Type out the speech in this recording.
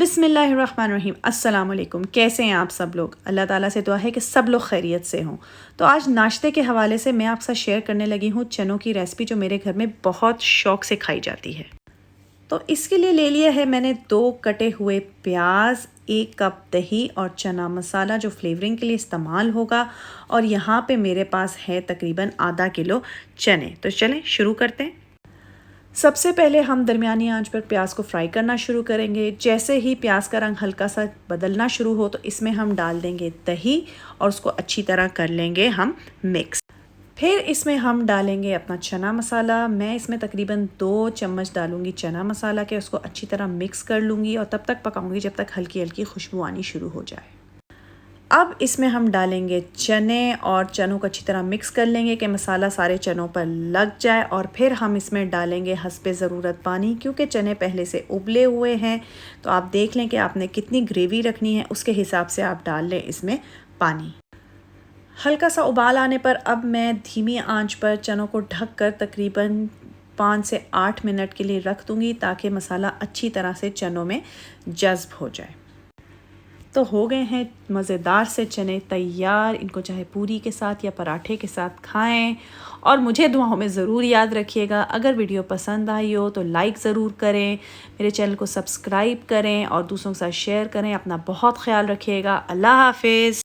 बिस्मिल्लाहिर्रहमानिर्रहीम। अस्सलाम वालेकुम। कैसे हैं आप सब लोग? अल्लाह ताला से दुआ है कि सब लोग खैरियत से हों। तो आज नाश्ते के हवाले से मैं आपसे शेयर करने लगी हूँ चनों की रेसिपी, जो मेरे घर में बहुत शौक़ से खाई जाती है। तो इसके लिए ले लिया है मैंने 2 कटे हुए प्याज, 1 कप दही और चना मसाला जो फ्लेवरिंग के लिए इस्तेमाल होगा, और यहाँ पे मेरे पास है तकरीबन आधा किलो चने। तो चलें शुरू करते हैं। सबसे पहले हम दरमियानी आंच पर प्याज को फ्राई करना शुरू करेंगे। जैसे ही प्याज का रंग हल्का सा बदलना शुरू हो तो इसमें हम डाल देंगे दही और उसको अच्छी तरह कर लेंगे हम मिक्स। फिर इसमें हम डालेंगे अपना चना मसाला। मैं इसमें तकरीबन 2 चम्मच डालूंगी चना मसाला के, उसको अच्छी तरह मिक्स कर लूँगी और तब तक पकाऊंगी जब तक हल्की हल्की खुशबू आनी शुरू हो जाए। अब इसमें हम डालेंगे चने और चनों को अच्छी तरह मिक्स कर लेंगे कि मसाला सारे चनों पर लग जाए, और फिर हम इसमें डालेंगे हस्बे ज़रूरत पानी, क्योंकि चने पहले से उबले हुए हैं। तो आप देख लें कि आपने कितनी ग्रेवी रखनी है, उसके हिसाब से आप डाल लें इसमें पानी। हल्का सा उबाल आने पर अब मैं धीमी आंच पर चनों को ढक कर तकरीबन 5 से 8 मिनट के लिए रख दूँगी, ताकि मसाला अच्छी तरह से चनों में जज़्ब हो जाए। तो हो गए हैं मज़ेदार से चने तैयार। इनको चाहे पूरी के साथ या पराठे के साथ खाएं, और मुझे दुआओं में ज़रूर याद रखिएगा। अगर वीडियो पसंद आई हो तो लाइक ज़रूर करें, मेरे चैनल को सब्सक्राइब करें और दूसरों के साथ शेयर करें। अपना बहुत ख्याल रखिएगा। अल्लाह हाफ़िज़।